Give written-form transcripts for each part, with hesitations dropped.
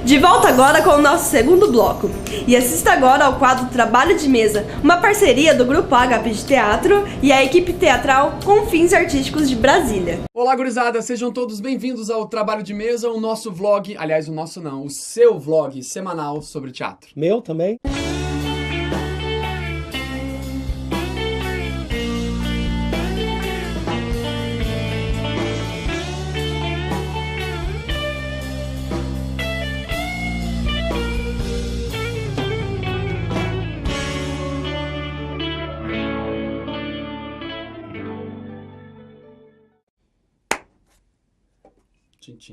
De volta agora com o nosso segundo bloco. E assista agora ao quadro Trabalho de Mesa, uma parceria do Grupo HP de Teatro e a equipe teatral com fins artísticos de Brasília. Olá, gurizada, sejam todos bem-vindos ao Trabalho de Mesa, o nosso vlog, aliás, o nosso não, o seu vlog semanal sobre teatro. Meu também.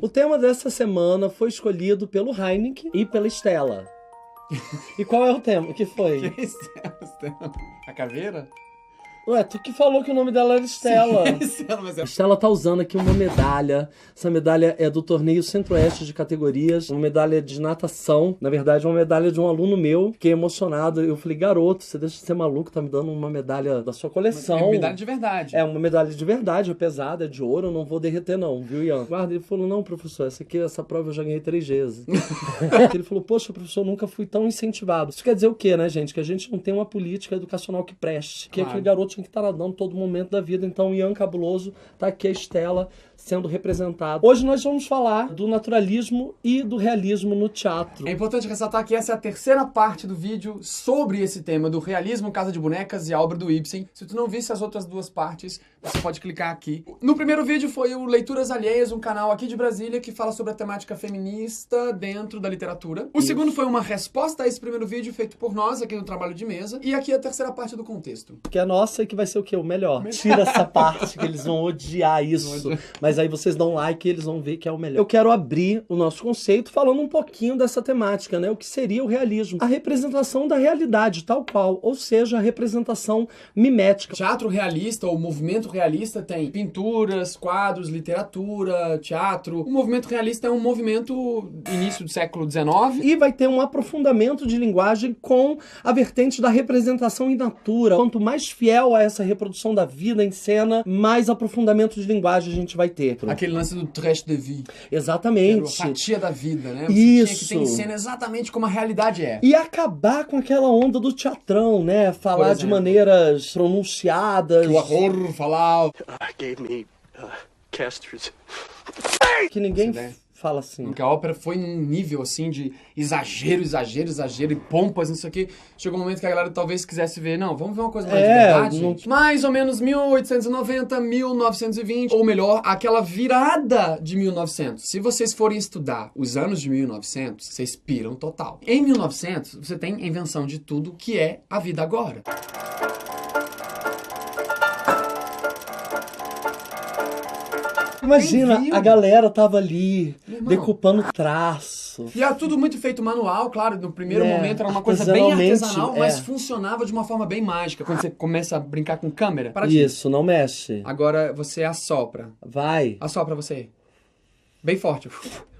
O tema dessa semana foi escolhido pelo Heineken e pela Estela. E qual é o tema? O que foi? Que é Estela? A caveira? Ué, tu que falou que o nome dela era Estela. Sim, Estela, mas A Estela tá usando aqui uma medalha. Essa medalha é do torneio Centro-Oeste de categorias. Uma medalha de natação. Na verdade, uma medalha de um aluno meu. Fiquei emocionado. Eu falei, garoto, você deixa de ser maluco, tá me dando uma medalha da sua coleção. É uma medalha de verdade. É uma medalha de verdade, é pesada, é de ouro, eu não vou derreter não, viu, Ian? Guarda, ele falou, não, professor, essa prova eu já ganhei 3 vezes. Ele falou, poxa, professor, eu nunca fui tão incentivado. Isso quer dizer o quê, né, gente? Que a gente não tem uma política educacional que preste. Que aquele garoto tinha que estar nadando todo momento da vida. Então, o Ian Cabuloso tá aqui, a Estela, sendo representado. Hoje nós vamos falar do naturalismo e do realismo no teatro. É importante ressaltar que essa é a terceira parte do vídeo sobre esse tema do realismo, Casa de Bonecas e a obra do Ibsen. Se tu não visse as outras duas partes, você pode clicar aqui. No primeiro vídeo foi o Leituras Alheias, um canal aqui de Brasília que fala sobre a temática feminista dentro da literatura. O segundo foi uma resposta a esse primeiro vídeo feito por nós aqui no Trabalho de Mesa. E aqui a terceira parte do contexto. Que é nossa e que vai ser o quê? O melhor. Tira essa parte que eles vão odiar isso. Mas aí vocês dão like e eles vão ver que é o melhor. Eu quero abrir o nosso conceito falando um pouquinho dessa temática, né? O que seria o realismo? A representação da realidade, tal qual. Ou seja, a representação mimética. Teatro realista ou movimento realista tem pinturas, quadros, literatura, teatro. O movimento realista é um movimento início do século XIX. E vai ter um aprofundamento de linguagem com a vertente da representação in natura. Quanto mais fiel a essa reprodução da vida em cena, mais aprofundamento de linguagem a gente vai ter. Aquele lance do trash de vie. Exatamente. A fatia da vida, né? Você Isso. tinha que ter em cena exatamente como a realidade é. E acabar com aquela onda do teatrão, né? Falar de maneiras pronunciadas. Que o horror falar. Gave me casters. Que ninguém fala assim. Porque a ópera foi num nível, assim, de exagero e pompas, não sei o quê. Chegou um momento que a galera talvez quisesse ver, não, vamos ver uma coisa mais de verdade, gente. Mais ou menos 1890, 1920, ou melhor, aquela virada de 1900. Se vocês forem estudar os anos de 1900, vocês piram total. Em 1900, você tem a invenção de tudo que é a vida agora. Imagina, a galera tava ali, decupando traço. E era tudo muito feito manual, claro, no primeiro momento era uma coisa bem artesanal, mas funcionava de uma forma bem mágica. Quando você começa a brincar com câmera, Isso, não mexe. Agora você assopra. Vai. Assopra você. Bem forte.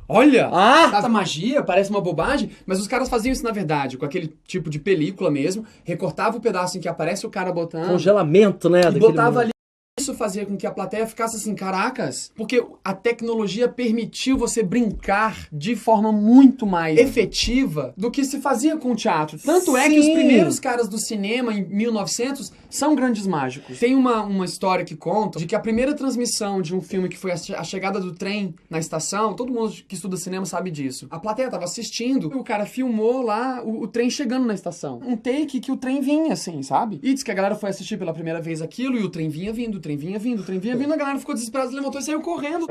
Olha! Essa magia parece uma bobagem, mas os caras faziam isso na verdade, com aquele tipo de película mesmo, recortava o pedaço em que aparece o cara botando. Congelamento, né? E botava ali. Isso fazia com que a plateia ficasse assim, caracas, porque a tecnologia permitiu você brincar de forma muito mais efetiva do que se fazia com o teatro. Tanto é que os primeiros caras do cinema, em 1900, são grandes mágicos. Tem uma história que conta de que a primeira transmissão de um filme que foi a chegada do trem na estação, todo mundo que estuda cinema sabe disso. A plateia tava assistindo, e o cara filmou lá o trem chegando na estação. Um take que o trem vinha, assim, sabe? E diz que a galera foi assistir pela primeira vez aquilo, e o trem vinha vindo, o trem vinha vindo, a galera ficou desesperada, levantou e saiu correndo.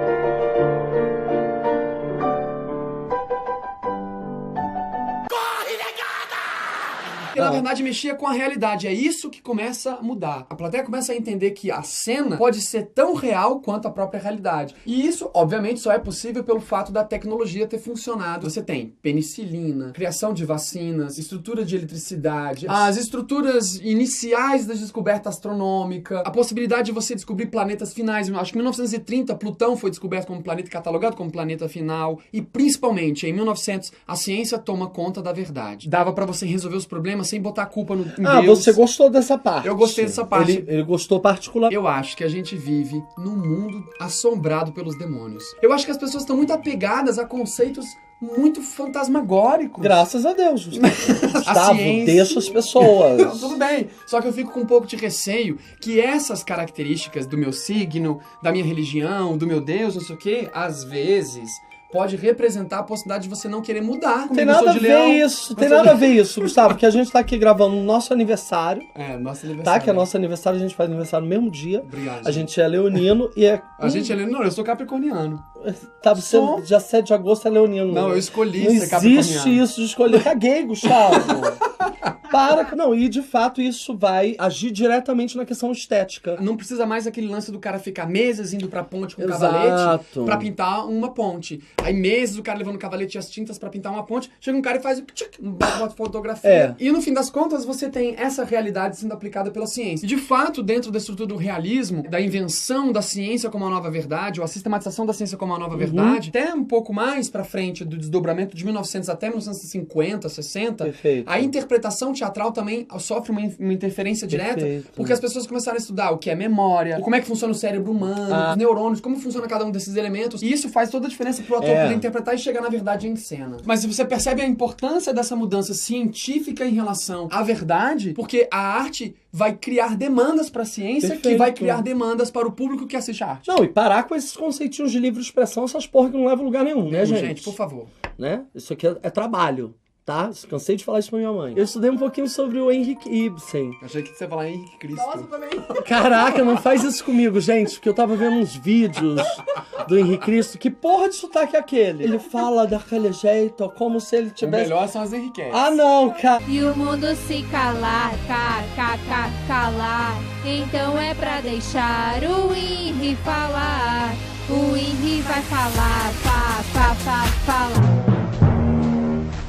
E na verdade mexia com a realidade. É isso que começa a mudar. A plateia começa a entender que a cena pode ser tão real quanto a própria realidade. E isso, obviamente, só é possível pelo fato da tecnologia ter funcionado. Você tem penicilina, criação de vacinas, estrutura de eletricidade, as estruturas iniciais da descoberta astronômica, a possibilidade de você descobrir planetas finais. Acho que em 1930, Plutão foi descoberto como planeta catalogado como planeta final. E principalmente, em 1900, a ciência toma conta da verdade. Dava pra você resolver os problemas sem botar a culpa no Deus. Você gostou dessa parte? Eu gostei dessa parte. Ele gostou particular. Eu acho que a gente vive num mundo assombrado pelos demônios. Eu acho que as pessoas estão muito apegadas a conceitos muito fantasmagórico. Graças a Deus. A Gustavo, ciência... deixa as pessoas. Não, tudo bem. Só que eu fico com um pouco de receio que essas características do meu signo, da minha religião, do meu Deus, não sei o quê, às vezes... pode representar a possibilidade de você não querer mudar. Tem nada a ver isso, tem nada a ver isso, Gustavo, porque a gente tá aqui gravando o nosso aniversário. Nosso aniversário. Tá, que é nosso aniversário, a gente faz aniversário no mesmo dia. Obrigado. A gente é leonino e é... A gente é leonino? Não, eu sou capricorniano. Tá, você dia 7 de agosto é leonino. Não, eu escolhi não ser capricorniano. Não existe isso de escolher. Caguei, Gustavo. Para. Não, e de fato isso vai agir diretamente na questão estética. Não precisa mais aquele lance do cara ficar meses indo pra ponte com Exato. cavalete pra pintar uma ponte. Aí meses o cara levando o cavalete e as tintas pra pintar uma ponte. Chega um cara e faz uma fotografia. E no fim das contas você tem essa realidade sendo aplicada pela ciência. E de fato, dentro da estrutura do realismo, da invenção da ciência como uma nova verdade, ou a sistematização da ciência como uma nova verdade, até um pouco mais pra frente do desdobramento de 1900 até 1950, 60, Perfeito. a interpretação teatral também sofre uma interferência direta, Perfeito. porque as pessoas começaram a estudar o que é memória, como é que funciona o cérebro humano, os neurônios, como funciona cada um desses elementos, e isso faz toda a diferença pro ator poder interpretar e chegar na verdade em cena. Mas se você percebe a importância dessa mudança científica em relação à verdade, porque a arte vai criar demandas para a ciência, Perfeito. que vai criar demandas para o público que assiste a arte. Não, e parar com esses conceitinhos de livre expressão, essas porra que não levam a lugar nenhum, né, gente? Gente, por favor. Né? Isso aqui é trabalho. Tá? Cansei de falar isso pra minha mãe. Eu estudei um pouquinho sobre o Henrik Ibsen. Achei que você ia falar Henrique Cristo. Nossa, também. Caraca, não faz isso comigo, gente, porque eu tava vendo uns vídeos do Henrique Cristo. Que porra de sotaque é aquele? Ele fala daquele jeito, como se ele O tivesse... melhor são as Henriquetes. Ah, não, cara. E o mundo se calar, calar. Então é pra deixar o Henri falar. O Henri vai falar, falar.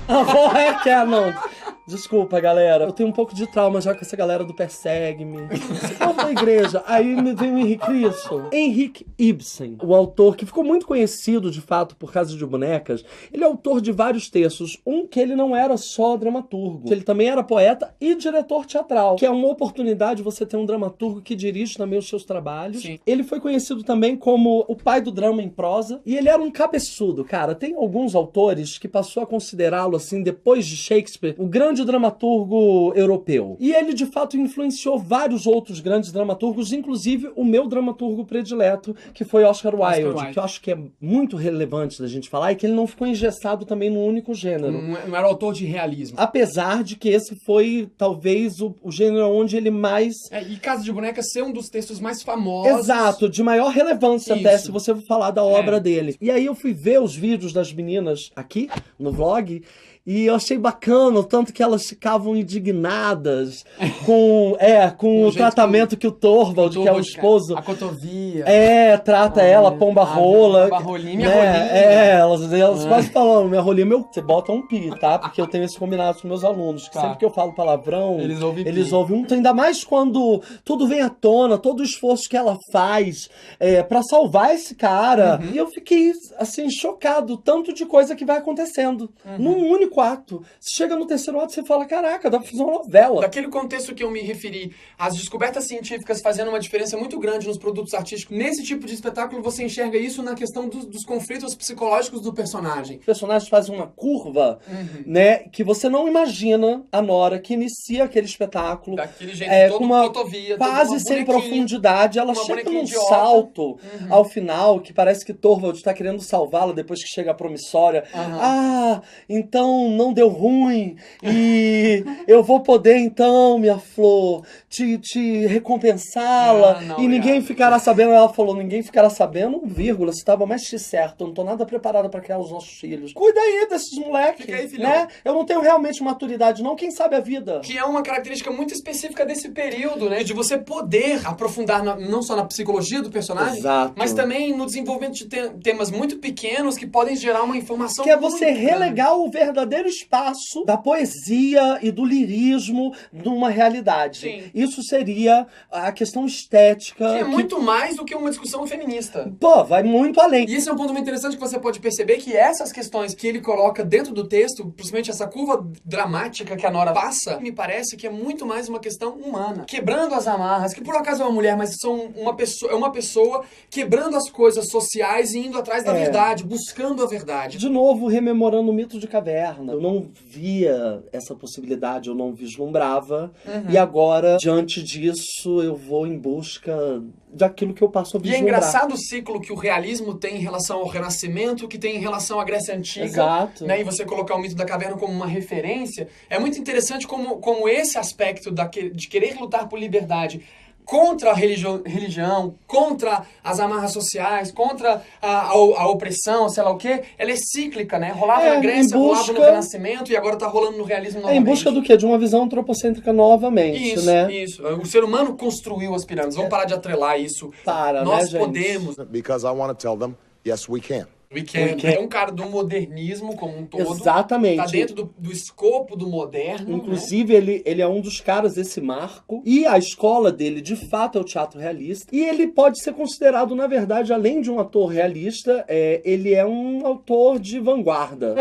A porra é que é, não. Desculpa, galera. Eu tenho um pouco de trauma já com essa galera do Persegue-me. Qual foi a igreja? Aí me veio o Henrique Cristo. Henrik Ibsen, o autor que ficou muito conhecido, de fato, por Casa de Bonecas. Ele é autor de vários textos. Um que ele não era só dramaturgo. Ele também era poeta e diretor teatral. Que é uma oportunidade você ter um dramaturgo que dirige também os seus trabalhos. Sim. Ele foi conhecido também como o pai do drama em prosa. E ele era um cabeçudo, cara. Tem alguns autores que passou a considerá-lo, assim, depois de Shakespeare, o grande dramaturgo europeu. E ele, de fato, influenciou vários outros grandes dramaturgos, inclusive o meu dramaturgo predileto, que foi Oscar Wilde, que eu acho que é muito relevante da gente falar, e que ele não ficou engessado também num único gênero. Não era autor de realismo. Apesar de que esse foi, talvez, o gênero onde ele mais... E Casa de Bonecas ser um dos textos mais famosos. Exato, de maior relevância até, se você for falar da obra É. dele. E aí eu fui ver os vídeos das meninas aqui, no vlog, e eu achei bacana, o tanto que elas ficavam indignadas com o tratamento que o Torvald, que é o esposo... A cotovia. Trata ela, pomba rola. Pomba rolinha, minha né? rolinha. Elas quase falam, minha rolinha, você bota um pi, tá? Porque eu tenho esse combinado com meus alunos, que Tá. sempre que eu falo palavrão, Eles ouvem um, ainda mais quando tudo vem à tona, todo o esforço que ela faz pra salvar esse cara. E eu fiquei, assim, chocado, tanto de coisa que vai acontecendo. Num único ato. Você chega no terceiro ato e você fala, caraca, dá pra fazer uma novela. Daquele contexto que eu me referi, as descobertas científicas fazendo uma diferença muito grande nos produtos artísticos, nesse tipo de espetáculo você enxerga isso na questão dos conflitos psicológicos do personagem. Os personagens fazem uma curva, né, que você não imagina na hora que inicia aquele espetáculo. Daquele jeito, todo com uma cotovia, quase sem profundidade. Ela uma chega bonequinha num idiota. salto ao final, que parece que Torvald tá querendo salvá-la depois que chega a promissória. Ah, então não deu ruim, e eu vou poder então, minha flor, te recompensá-la, e ninguém ficará sabendo. Ela falou, ninguém ficará sabendo, vírgula, você estava mais que certo, eu não tô nada preparada pra criar os nossos filhos. Cuida aí desses moleques, Fica aí, filhão. né? Eu não tenho realmente maturidade não, quem sabe a vida. Que é uma característica muito específica desse período, né? De você poder aprofundar não só na psicologia do personagem, Exato. mas também no desenvolvimento de temas muito pequenos que podem gerar uma informação Que é muito você grande. relegar o verdadeiro verdadeiro espaço da poesia e do lirismo numa realidade. Sim. Isso seria a questão estética. Que é muito mais do que uma discussão feminista. Pô, vai muito além. E esse é um ponto muito interessante que você pode perceber que essas questões que ele coloca dentro do texto, principalmente essa curva dramática que a Nora passa, me parece que é muito mais uma questão humana. Quebrando as amarras, que por acaso é uma mulher, mas é uma pessoa quebrando as coisas sociais e indo atrás da verdade, buscando a verdade. De novo, rememorando o mito de caverna. Eu não via essa possibilidade, eu não vislumbrava. E agora, diante disso, eu vou em busca daquilo que eu passo a E vislumbrar. é engraçado o ciclo que o realismo tem em relação ao Renascimento, que tem em relação à Grécia Antiga. Exato. Né? E você colocar o mito da caverna como uma referência. É muito interessante como esse aspecto de querer lutar por liberdade contra a religião, contra as amarras sociais, contra a opressão, sei lá o quê, ela é cíclica, né? Rolava na Grécia, rolava no Renascimento e agora tá rolando no realismo novamente. Em busca do quê? De uma visão antropocêntrica novamente, isso, né? Isso. O ser humano construiu as pirâmides. Vamos parar de atrelar isso. né, Nós gente? podemos. Because I want to tell them, yes, we can. É um cara do modernismo como um todo. Exatamente. Tá dentro do escopo do moderno. Inclusive, ele é um dos caras desse marco. E a escola dele, de fato, é o teatro realista. E ele pode ser considerado, na verdade, além de um ator realista, ele é um autor de vanguarda.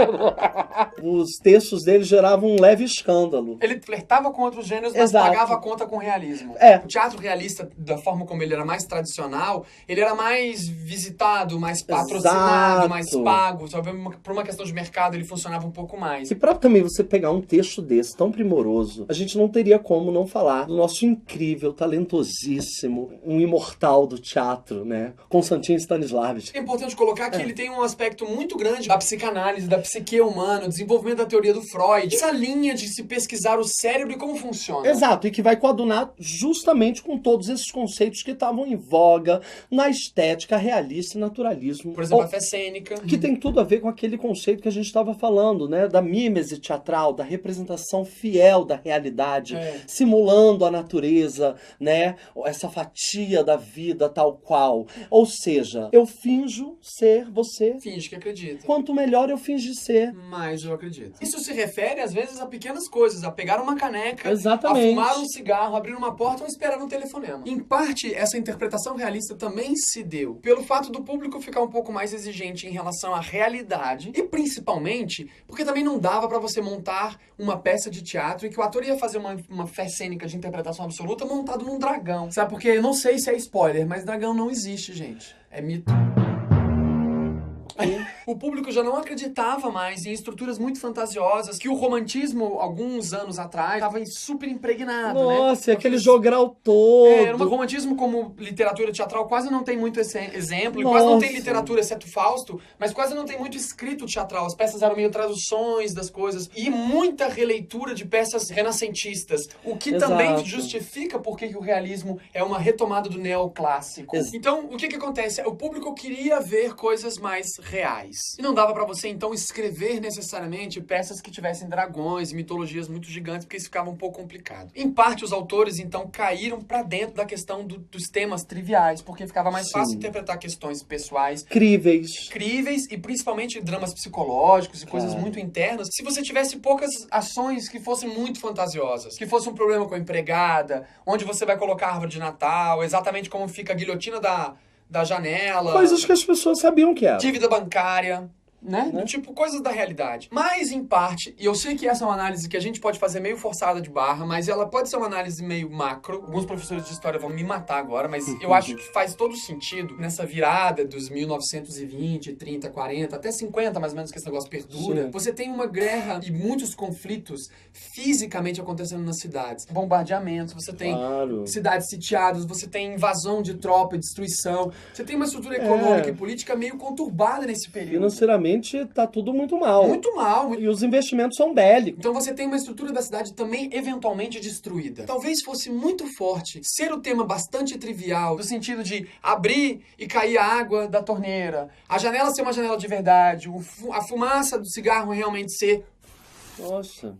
Os textos dele geravam um leve escândalo. Ele flertava com outros gêneros, mas Exato. pagava a conta com realismo. É. O teatro realista, da forma como ele era mais tradicional, ele era mais visitado, mais patrocinado, mais pago. Só por uma questão de mercado, ele funcionava um pouco mais. E pra também você pegar um texto desse, tão primoroso, a gente não teria como não falar do nosso incrível, talentosíssimo, um imortal do teatro, né? Konstantin Stanislavski. É importante colocar que ele tem um aspecto muito grande da psicanálise, da psique humana, o desenvolvimento da teoria do Freud. Essa linha de se pesquisar o cérebro e como funciona. Exato, e que vai coadunar justamente com todos esses conceitos que estavam em voga na estética realista e naturalismo. Por exemplo, a fé cênica. Que tem tudo a ver com aquele conceito que a gente estava falando, né? Da mímese teatral, da representação fiel da realidade, simulando a natureza, né? Essa fatia da vida tal qual. Ou seja, eu finjo ser você. Finge que acredita. Quanto melhor eu finge ser. Mais eu acredito. Isso se refere, às vezes, a pequenas coisas. A pegar uma caneca, Exatamente. a fumar um cigarro, abrir uma porta ou esperar um telefonema. Em parte, essa interpretação realista também se deu pelo fato do público ficar um pouco mais exigente em relação à realidade e, principalmente, porque também não dava pra você montar uma peça de teatro e que o ator ia fazer uma fé cênica de interpretação absoluta montado num dragão. Sabe? Porque eu não sei se é spoiler, mas dragão não existe, gente. É mito. O público já não acreditava mais em estruturas muito fantasiosas que o romantismo, alguns anos atrás, estava super impregnado, Nossa, né? aquele jogral todo. Era um romantismo como literatura teatral, quase não tem muito esse exemplo, e quase não tem literatura, exceto Fausto, mas quase não tem muito escrito teatral. As peças eram meio traduções das coisas, e muita releitura de peças renascentistas, o que também justifica porque que o realismo é uma retomada do neoclássico. Então, o que acontece? O público queria ver coisas mais reais. E não dava pra você, então, escrever necessariamente peças que tivessem dragões e mitologias muito gigantes, porque isso ficava um pouco complicado. Em parte, os autores, então, caíram pra dentro da questão dos temas triviais, porque ficava mais fácil interpretar questões pessoais. Críveis e, principalmente, dramas psicológicos e coisas muito internas. Se você tivesse poucas ações que fossem muito fantasiosas, que fosse um problema com a empregada, onde você vai colocar a árvore de Natal, exatamente como fica a guilhotina da janela. Coisas que as pessoas sabiam que era. Dívida bancária. Né? Tipo, coisas da realidade. Mas, em parte, e eu sei que essa é uma análise que a gente pode fazer meio forçada de barra, mas ela pode ser uma análise meio macro. Alguns professores de história vão me matar agora, mas eu acho que faz todo sentido nessa virada dos 1920, 30, 40, até 50, mais ou menos, que esse negócio perdura. Sim. Você tem uma guerra e muitos conflitos fisicamente acontecendo nas cidades. Bombardeamentos, você tem cidades sitiadas, você tem invasão de tropa, destruição. Você tem uma estrutura econômica e política meio conturbada nesse período. Financeiramente, tá tudo muito mal. Muito mal. E os investimentos são bélicos. Então você tem uma estrutura da cidade também eventualmente destruída. Talvez fosse muito forte ser o tema bastante trivial, no sentido de abrir e cair a água da torneira, a janela ser uma janela de verdade, a fumaça do cigarro realmente ser... Nossa...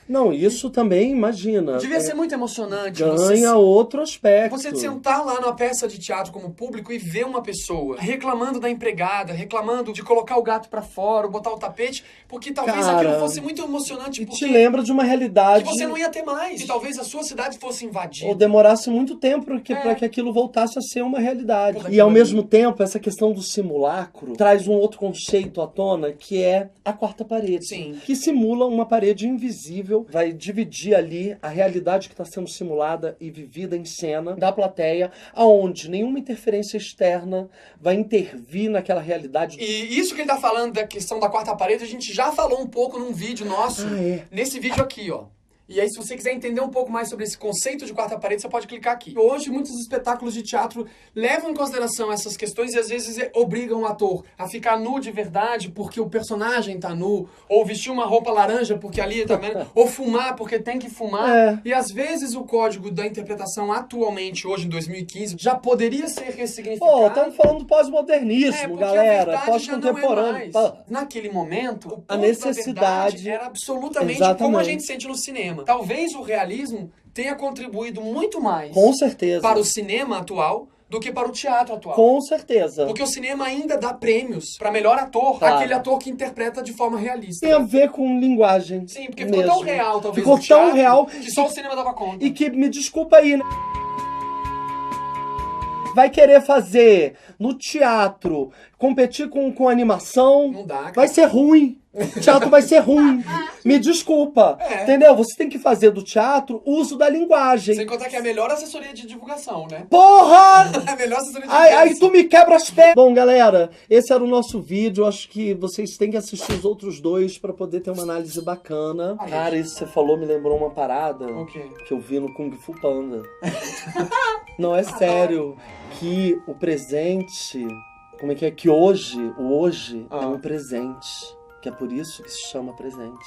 Não, isso também, imagina. Devia ser muito emocionante. Ganha outro aspecto. Você sentar lá numa peça de teatro como público e ver uma pessoa reclamando da empregada, reclamando de colocar o gato pra fora, ou botar o tapete, porque talvez aquilo fosse muito emocionante. E porque te lembra de uma realidade... que você não ia ter mais. E talvez a sua cidade fosse invadida. Ou demorasse muito tempo pra que aquilo voltasse a ser uma realidade. E ao mesmo tempo, essa questão do simulacro traz um outro conceito à tona, que é a quarta parede. Sim. Que simula uma parede invisível, vai dividir ali a realidade que está sendo simulada e vivida em cena da plateia, aonde nenhuma interferência externa vai intervir naquela realidade. E isso que ele tá falando da questão da quarta parede, a gente já falou um pouco num vídeo nosso, nesse vídeo aqui, ó. E aí, se você quiser entender um pouco mais sobre esse conceito de quarta parede, você pode clicar aqui. Hoje, muitos espetáculos de teatro levam em consideração essas questões e às vezes obrigam o ator a ficar nu de verdade porque o personagem tá nu, ou vestir uma roupa laranja porque ali tá vendo, ou fumar porque tem que fumar. E às vezes o código da interpretação atualmente, hoje em 2015, já poderia ser ressignificado. Pô, estamos falando do pós-modernismo, galera, pós-contemporâneo. Naquele momento, o a necessidade era absolutamente como a gente sente no cinema. Talvez o realismo tenha contribuído muito mais com certeza para o cinema atual do que para o teatro atual. Com certeza. Porque o cinema ainda dá prêmios para melhor ator, aquele ator que interpreta de forma realista. Tem a ver com linguagem. Sim, porque ficou tão real, talvez, ficou tão real que só o cinema dava conta. E que, me desculpa aí, né? Vai querer fazer no teatro, competir com animação, não dá, cara. Vai ser ruim. O teatro vai ser ruim. Me desculpa. Entendeu? Você tem que fazer do teatro uso da linguagem. Sem contar que é a melhor assessoria de divulgação, né? Porra! A melhor assessoria de divulgação. Aí tu me quebra as pernas. Bom, galera, esse era o nosso vídeo. Acho que vocês têm que assistir os outros dois pra poder ter uma análise bacana. Cara, isso que você falou me lembrou uma parada que eu vi no Kung Fu Panda. Não, é sério. Que o presente... Como é que é? Que hoje, o hoje é um presente. Que é por isso que se chama presente.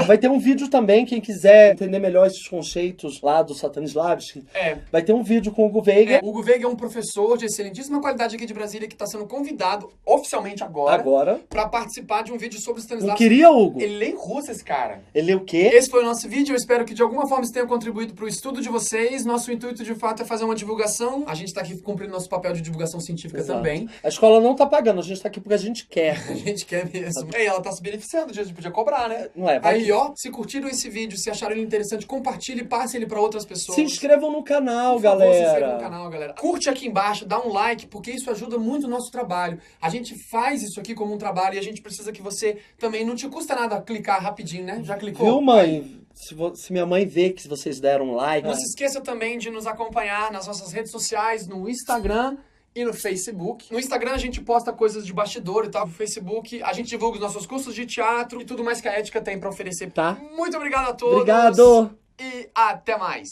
Vai ter um vídeo também, quem quiser entender melhor esses conceitos lá do Stanislavski. Vai ter um vídeo com o Hugo Veiga. O Hugo Veiga é um professor de excelentíssima qualidade aqui de Brasília que está sendo convidado oficialmente agora para participar de um vídeo sobre o Stanislavski. Não queria, Hugo? Ele lê russo, esse cara. Ele lê o quê? Esse foi o nosso vídeo. Eu espero que de alguma forma isso tenha contribuído para o estudo de vocês. Nosso intuito, de fato, é fazer uma divulgação. A gente está aqui cumprindo nosso papel de divulgação científica também. A escola não tá pagando, a gente tá aqui porque a gente quer. A gente quer mesmo. E ela tá se beneficiando, a gente podia cobrar, né? Não é? Aí, ó, se curtiram esse vídeo, se acharam ele interessante, compartilhe e passe ele pra outras pessoas. Se inscrevam no canal, Por favor, galera. se inscrevam no canal, galera. Curte aqui embaixo, dá um like, porque isso ajuda muito o nosso trabalho. A gente faz isso aqui como um trabalho e a gente precisa que você também, não te custa nada clicar rapidinho, né? Já clicou? Viu, mãe? Se minha mãe vê que vocês deram um like... Não se esqueça também de nos acompanhar nas nossas redes sociais, no Instagram e no Facebook. No Instagram a gente posta coisas de bastidor e tal. No Facebook a gente divulga os nossos cursos de teatro e tudo mais que a Ética tem pra oferecer. Tá. Muito obrigado a todos. Obrigado. E até mais.